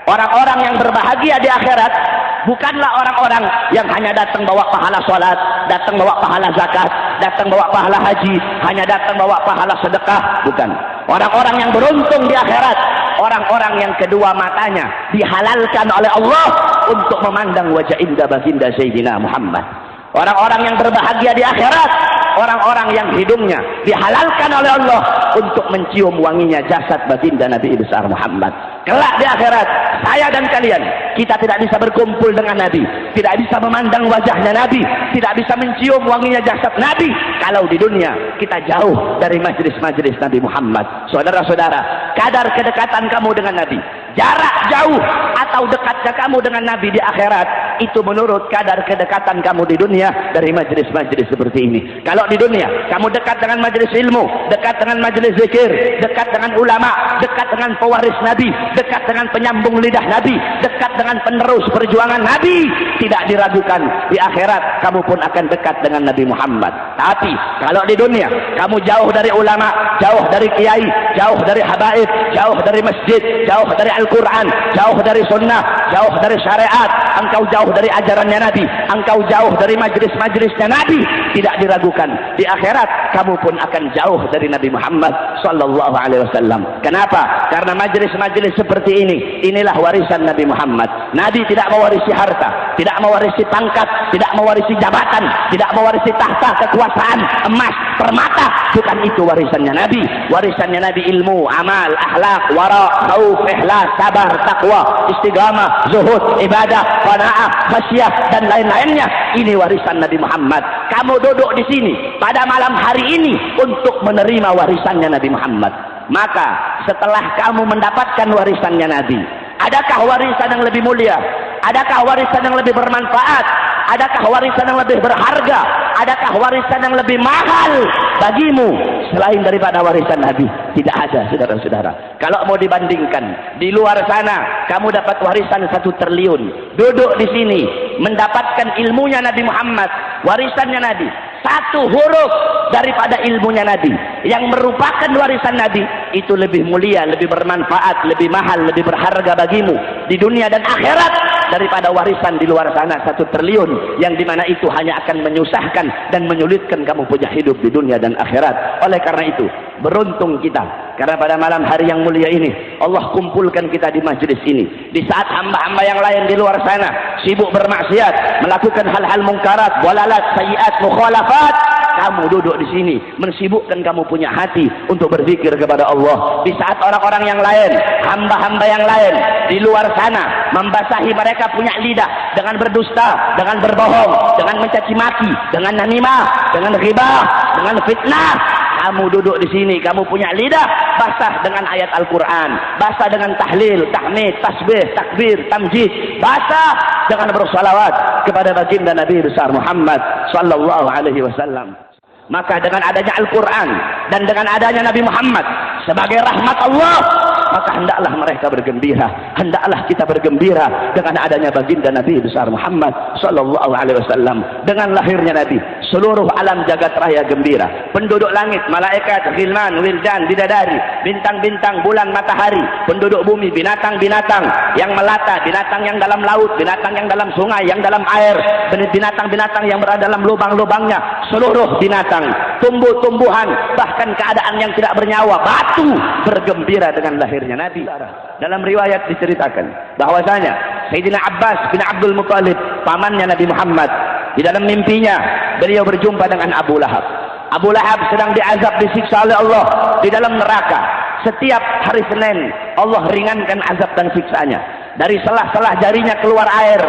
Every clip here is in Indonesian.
Orang-orang yang berbahagia di akhirat bukanlah orang-orang yang hanya datang bawa pahala sholat, datang bawa pahala zakat, datang bawa pahala haji, hanya datang bawa pahala sedekah. Bukan. Orang-orang yang beruntung di akhirat, orang-orang yang kedua matanya dihalalkan oleh Allah untuk memandang wajah indah baginda Sayyidina Muhammad. Orang-orang yang berbahagia di akhirat, orang-orang yang hidungnya dihalalkan oleh Allah untuk mencium wanginya jasad baginda Nabi besar Muhammad. Kelak di akhirat, saya dan kalian, kita tidak bisa berkumpul dengan Nabi, tidak bisa memandang wajahnya Nabi, tidak bisa mencium wanginya jasad Nabi kalau di dunia kita jauh dari majlis-majlis Nabi Muhammad. Saudara-saudara, kadar kedekatan kamu dengan Nabi, jarak jauh atau dekatnya kamu dengan Nabi di akhirat, itu menurut kadar kedekatan kamu di dunia dari majlis-majlis seperti ini. Kalau di dunia kamu dekat dengan majlis ilmu, dekat dengan majlis zikir, dekat dengan ulama, dekat dengan pewaris Nabi, dekat dengan penyambung lidah Nabi, dekat dengan penerus perjuangan Nabi, tidak diragukan di akhirat kamu pun akan dekat dengan Nabi Muhammad. Tapi kalau di dunia kamu jauh dari ulama, jauh dari kiai, jauh dari habaib, jauh dari masjid, jauh dari Al-Quran, jauh dari sunnah, jauh dari syariat, engkau jauh dari ajarannya Nabi, engkau jauh dari majlis-majlisnya Nabi, tidak diragukan di akhirat kamu pun akan jauh dari Nabi Muhammad sallallahu alaihi wasallam. Kenapa? Karena majlis-majlis seperti ini, inilah warisan Nabi Muhammad. Nabi tidak mewarisi harta, tidak mewarisi pangkat, tidak mewarisi jabatan, tidak mewarisi tahta, kekuasaan, emas, permata. Bukan itu warisannya Nabi. Warisannya Nabi ilmu, amal, akhlak, wara, khauf, ikhlas, sabar, taqwa, istiqamah, zuhud, ibadah, qanaah, khasyah dan lain-lainnya. Ini warisan Nabi Muhammad. Kamu duduk di sini pada malam hari ini untuk menerima warisannya Nabi Muhammad. Maka setelah kamu mendapatkan warisannya Nabi, adakah warisan yang lebih mulia? Adakah warisan yang lebih bermanfaat? Adakah warisan yang lebih berharga? Adakah warisan yang lebih mahal bagimu selain daripada warisan Nabi? Tidak ada, saudara-saudara. Kalau mau dibandingkan, di luar sana kamu dapat warisan 1 triliun. Duduk di sini mendapatkan ilmunya Nabi Muhammad, warisannya Nabi. 1 huruf daripada ilmunya Nabi yang merupakan warisan Nabi, itu lebih mulia, lebih bermanfaat, lebih mahal, lebih berharga bagimu di dunia dan akhirat daripada warisan di luar sana 1 triliun yang dimana itu hanya akan menyusahkan dan menyulitkan kamu punya hidup di dunia dan akhirat. Oleh karena itu beruntung kita, karena pada malam hari yang mulia ini Allah kumpulkan kita di majlis ini. Di saat hamba-hamba yang lain di luar sana sibuk bermaksiat, melakukan hal-hal mungkarat, walalat, sayiat, mukhalafat, kamu duduk di sini mensibukkan kamu punya hati untuk berzikir kepada Allah. Di saat orang-orang yang lain, hamba-hamba yang lain di luar sana membasahi mereka punya lidah dengan berdusta, dengan berbohong, dengan mencaci maki, dengan namimah, dengan ghibah, dengan fitnah, kamu duduk di sini, kamu punya lidah basah dengan ayat Al-Quran, basah dengan tahlil, tahmid, tasbih, takbir, tamjid, basah dengan bersalawat kepada baginda Nabi besar Muhammad sallallahu alaihi wasallam. Maka dengan adanya Al-Quran dan dengan adanya Nabi Muhammad sebagai rahmat Allah, maka hendaklah mereka bergembira, hendaklah kita bergembira dengan adanya baginda Nabi besar Muhammad sallallahu alaihi wasallam. Dengan lahirnya Nabi, seluruh alam jagat raya gembira. Penduduk langit, malaikat, ghilman, wildan, bidadari, bintang-bintang, bulan, matahari, penduduk bumi, binatang-binatang yang melata, binatang yang dalam laut, binatang yang dalam sungai, yang dalam air, binatang-binatang yang berada dalam lubang-lubangnya, seluruh binatang, tumbuh-tumbuhan, bahkan keadaan yang tidak bernyawa, batu, bergembira dengan lahirnya Nabi. Dalam riwayat diceritakan bahwasanya Sayyidina Abbas bin Abdul Muttalib, pamannya Nabi Muhammad, di dalam mimpinya beliau berjumpa dengan Abu Lahab. Abu Lahab sedang diazab, disiksa oleh Allah di dalam neraka. Setiap hari Senin Allah ringankan azab dan siksanya. Dari selah-selah jarinya keluar air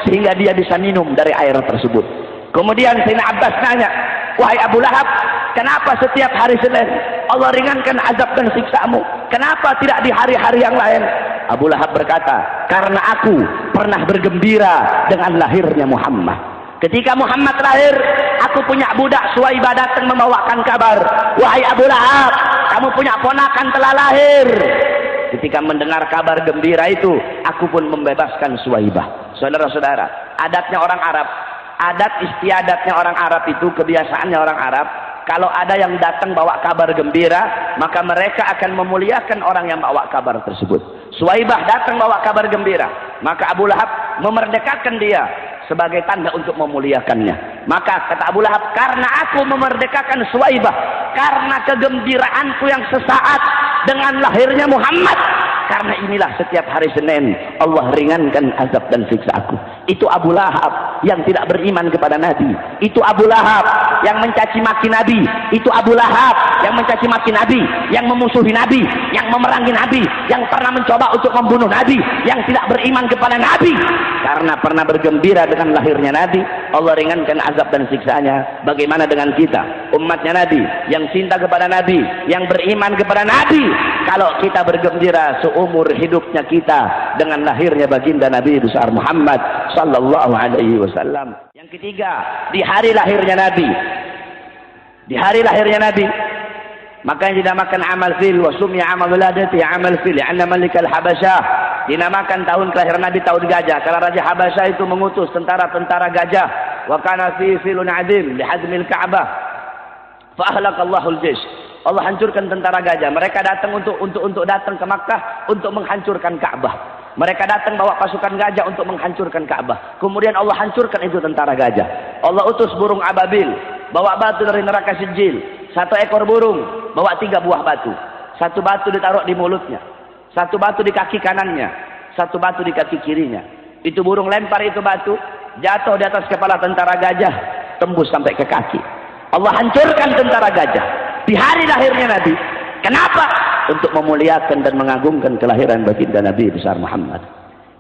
sehingga dia bisa minum dari air tersebut. Kemudian Sayyidina Abbas nanya, wahai Abu Lahab, kenapa setiap hari Senin Allah ringankan azab dan siksamu? Kenapa tidak di hari-hari yang lain? Abu Lahab berkata, karena aku pernah bergembira dengan lahirnya Muhammad. Ketika Muhammad lahir, aku punya budak Suwaibah datang membawakan kabar, wahai Abu Lahab, kamu punya ponakan telah lahir. Ketika mendengar kabar gembira itu, aku pun membebaskan Suwaibah. Saudara-saudara, adatnya orang Arab, adat istiadatnya orang Arab itu, kebiasaannya orang Arab, kalau ada yang datang bawa kabar gembira, maka mereka akan memuliakan orang yang bawa kabar tersebut. Suwaibah datang bawa kabar gembira. Maka Abu Lahab memerdekakan dia sebagai tanda untuk memuliakannya. Maka kata Abu Lahab, karena aku memerdekakan Suwaibah, karena kegembiraanku yang sesaat dengan lahirnya Muhammad, karena inilah setiap hari Senin Allah ringankan azab dan siksa aku. Itu Abu Lahab yang tidak beriman kepada Nabi. Itu Abu Lahab yang mencaci maki Nabi. Itu Abu Lahab yang mencaci maki Nabi, yang memusuhi Nabi, yang memerangi Nabi, yang pernah mencoba untuk membunuh Nabi, yang tidak beriman kepada Nabi. Karena pernah bergembira dengan lahirnya Nabi, Allah ringankan azab dan siksanya. Bagaimana dengan kita, umatnya Nabi, yang cinta kepada Nabi, yang beriman kepada Nabi? Kalau kita bergembira seumur hidupnya kita dengan lahirnya baginda Nabi besar Muhammad sallallahu alaihi wasallam. Yang ketiga, di hari lahirnya Nabi. Di hari lahirnya Nabi, maka yang dinamakan amal fil, wa sumya amal wiladati amal fil, anna malikal habasyah, dinamakan tahun kelahiran Nabi tahun gajah. Karena Raja Habasyah itu mengutus tentara-tentara gajah. Wa kana fi filun adim li hadmil Ka'bah fa ahlaqallahu al-jaysh. Allah hancurkan tentara gajah. Mereka datang untuk datang ke Makkah untuk menghancurkan Ka'bah. Mereka datang bawa pasukan gajah untuk menghancurkan Ka'bah. Kemudian Allah hancurkan itu tentara gajah. Allah utus burung ababil, bawa batu dari neraka Sijil. Satu ekor burung bawa 3 buah batu. Satu batu ditaruh di mulutnya, satu batu di kaki kanannya, satu batu di kaki kirinya. Itu burung lempar itu batu, jatuh di atas kepala tentara gajah, tembus sampai ke kaki. Allah hancurkan tentara gajah di hari lahirnya Nabi. Kenapa? Untuk memuliakan dan mengagungkan kelahiran baginda Nabi besar Muhammad.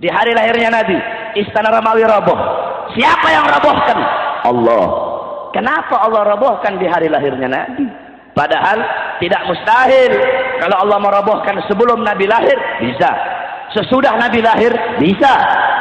Di hari lahirnya Nabi, istana Romawi roboh. Siapa yang robohkan? Allah. Kenapa Allah robohkan di hari lahirnya Nabi? Padahal tidak mustahil. Kalau Allah merobohkan sebelum Nabi lahir, bisa. Sesudah Nabi lahir, bisa.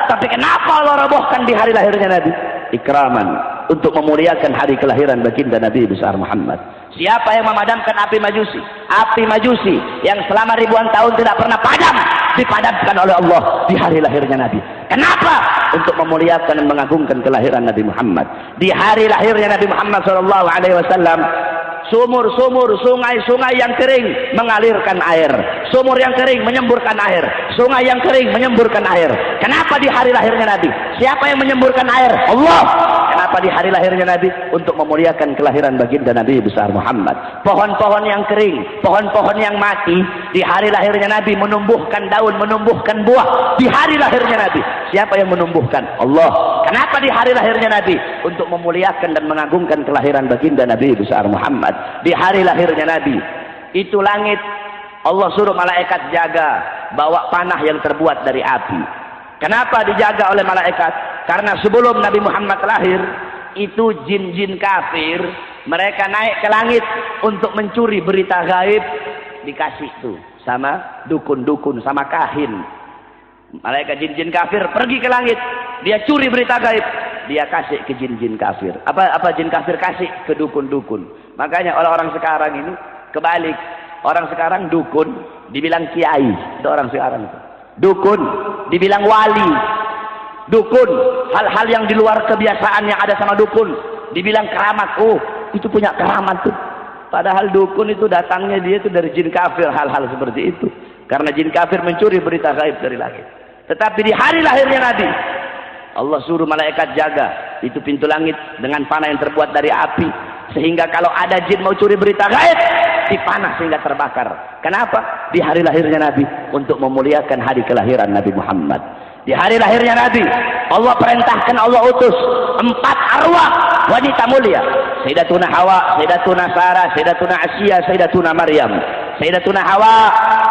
Tapi kenapa Allah robohkan di hari lahirnya Nabi? Ikraman, untuk memuliakan hari kelahiran baginda Nabi besar Muhammad. Siapa yang memadamkan api Majusi? Api Majusi yang selama ribuan tahun tidak pernah padam, dipadamkan oleh Allah di hari lahirnya Nabi. Kenapa? Untuk memuliakan dan mengagungkan kelahiran Nabi Muhammad. Di hari lahirnya Nabi Muhammad SAW, sumur-sumur, sungai-sungai yang kering mengalirkan air. Sumur yang kering menyemburkan air. Sungai yang kering menyemburkan air. Kenapa di hari lahirnya Nabi? Siapa yang menyemburkan air? Allah. Kenapa di hari lahirnya Nabi? Untuk memuliakan kelahiran baginda Nabi besar Muhammad. Pohon-pohon yang kering, pohon-pohon yang mati, di hari lahirnya Nabi menumbuhkan daun, menumbuhkan buah. Di hari lahirnya Nabi, siapa yang menumbuhkan? Allah. Kenapa di hari lahirnya Nabi? Untuk memuliakan dan mengagungkan kelahiran baginda Nabi besar Muhammad. Di hari lahirnya Nabi, itu langit Allah suruh malaikat jaga, bawa panah yang terbuat dari api. Kenapa dijaga oleh malaikat? Karena sebelum Nabi Muhammad lahir, itu jin-jin kafir, mereka naik ke langit untuk mencuri berita gaib, dikasih tuh sama dukun-dukun, sama kahin. Malaikat jin-jin kafir pergi ke langit, dia curi berita gaib, dia kasih ke jin-jin kafir. Apa jin kafir kasih? Ke dukun-dukun. Makanya orang-orang sekarang ini kebalik. Orang sekarang dukun dibilang kiai, itu orang sekarang itu. Dukun dibilang wali. Dukun, hal-hal yang di luar kebiasaan yang ada sama dukun dibilang keramat. Oh, itu punya keramat tuh. Padahal dukun itu datangnya dia itu dari jin kafir, hal-hal seperti itu. Karena jin kafir mencuri berita gaib dari langit. Tetapi di hari lahirnya Nabi, Allah suruh malaikat jaga itu pintu langit dengan panah yang terbuat dari api, sehingga kalau ada jin mau curi berita gaib, dipanah sehingga terbakar. Kenapa? Di hari lahirnya Nabi, untuk memuliakan hari kelahiran Nabi Muhammad. Di hari lahirnya Nabi, Allah perintahkan, Allah utus 4 arwah wanita mulia. Sayyidatuna Hawa, Sayyidatuna Sarah, Sayyidatuna Asya, Sayyidatuna Maryam. Sayyidatuna Hawa,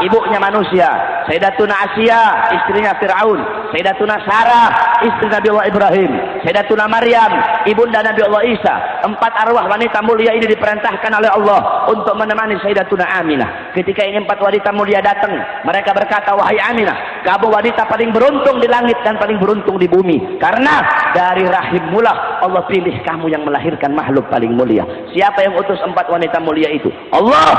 ibunya manusia. Sayyidatuna Asya, istrinya Fir'aun. Sayyidatuna Sarah, istri Nabi Allah Ibrahim. Sayyidatuna Maryam, ibunda Nabi Allah Isa. 4 arwah wanita mulia ini diperintahkan oleh Allah untuk menemani Sayyidatuna Aminah. Ketika ini 4 wanita mulia datang, mereka berkata, wahai Aminah, kamu wanita paling beruntung di langit dan paling beruntung di bumi. Karena dari rahimmulah Allah pilih kamu yang melahirkan makhluk paling mulia. Siapa yang utus 4 wanita mulia itu? Allah.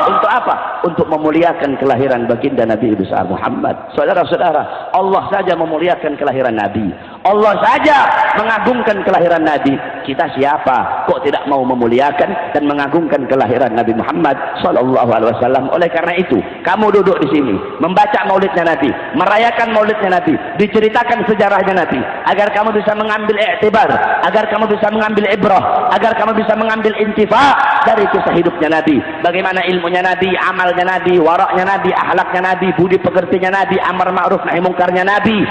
Untuk apa? Untuk memuliakan kelahiran baginda Nabi besar Muhammad. Saudara-saudara, Allah saja memuliakan kelahiran Nabi. Allah saja mengagungkan kelahiran Nabi. Kita siapa kok tidak mau memuliakan dan mengagungkan kelahiran Nabi Muhammad sallallahu alaihi wasallam? Oleh karena itu, kamu duduk di sini membaca maulidnya Nabi, merayakan maulidnya Nabi, diceritakan sejarahnya Nabi, agar kamu bisa mengambil iktibar, agar kamu bisa mengambil ibrah, agar kamu bisa mengambil intifa dari kisah hidupnya Nabi. Bagaimana ilmunya Nabi, amalnya Nabi, waraknya Nabi, akhlaknya Nabi, budi pekertinya Nabi, amar ma'ruf nahi mungkarnya Nabi.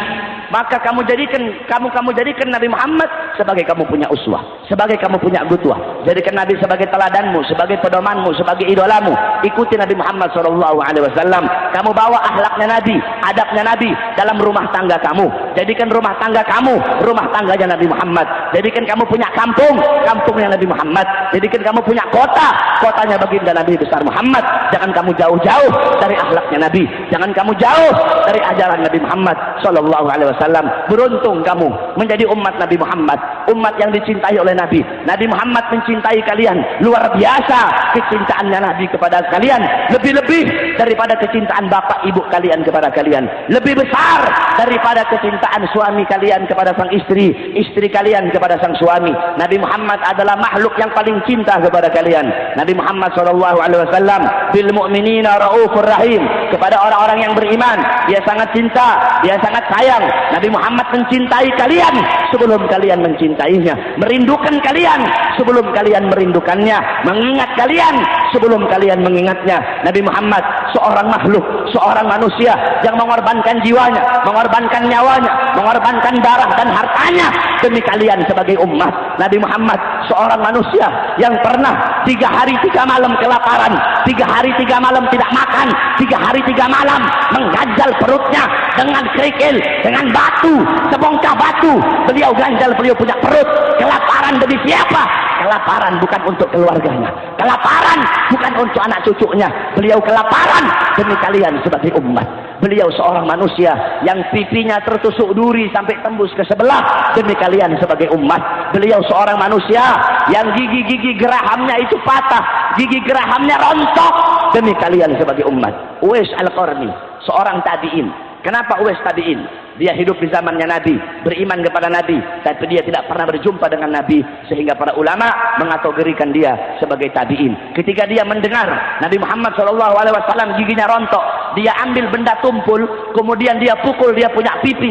Maka kamu jadikan Nabi Muhammad sebagai kamu punya uswah, sebagai kamu punya qudwah. Jadikan Nabi sebagai teladanmu, sebagai pedomanmu, sebagai idolamu. Ikuti Nabi Muhammad SAW. Kamu bawa akhlaknya Nabi, adabnya Nabi dalam rumah tangga kamu. Jadikan rumah tangga kamu rumah tangganya Nabi Muhammad. Jadikan kamu punya kampung, kampungnya Nabi Muhammad. Jadikan kamu punya kota, kotanya baginda Nabi besar Muhammad. Jangan kamu jauh-jauh dari akhlaknya Nabi. Jangan kamu jauh dari ajaran Nabi Muhammad SAW. Beruntung kamu menjadi umat Nabi Muhammad, umat yang dicintai oleh Nabi. Nabi Muhammad mencintai kalian luar biasa. Kecintaannya Nabi kepada kalian lebih-lebih daripada kecintaan bapak ibu kalian kepada kalian, lebih besar daripada kecintaan suami kalian kepada sang istri, istri kalian kepada sang suami. Nabi Muhammad adalah makhluk yang paling cinta kepada kalian. Nabi Muhammad SAW bil mu'minina raufur rahim. Kepada orang-orang yang beriman dia sangat cinta, dia sangat sayang. Nabi Muhammad mencintai kalian sebelum kalian mencintainya, merindukan kalian sebelum kalian merindukannya, mengingat kalian sebelum kalian mengingatnya. Nabi Muhammad seorang makhluk, seorang manusia yang mengorbankan jiwanya, mengorbankan nyawanya, mengorbankan darah dan hartanya demi kalian sebagai umat. Nabi Muhammad seorang manusia yang pernah 3 hari 3 malam kelaparan, 3 hari 3 malam tidak makan, 3 hari 3 malam mengganjal perutnya dengan kerikil, dengan batu, sebongkah batu. Beliau ganjal, beliau punya perut. Kelaparan demi siapa? Kelaparan bukan untuk keluarganya, kelaparan bukan untuk anak cucunya. Beliau kelaparan demi kalian sebagai umat. Beliau seorang manusia yang pipinya tertusuk duri sampai tembus ke sebelah demi kalian sebagai umat. Beliau seorang manusia yang gigi-gigi gerahamnya itu patah, gigi gerahamnya rontok demi kalian sebagai umat. Uwais Al-Qarni seorang tabi'in. Kenapa Uwais tabi'in? Dia hidup di zamannya Nabi, beriman kepada Nabi, tapi dia tidak pernah berjumpa dengan Nabi, sehingga para ulama mengategorikan dia sebagai tabi'in. Ketika dia mendengar Nabi Muhammad SAW giginya rontok, dia ambil benda tumpul, kemudian dia pukul, dia punya pipi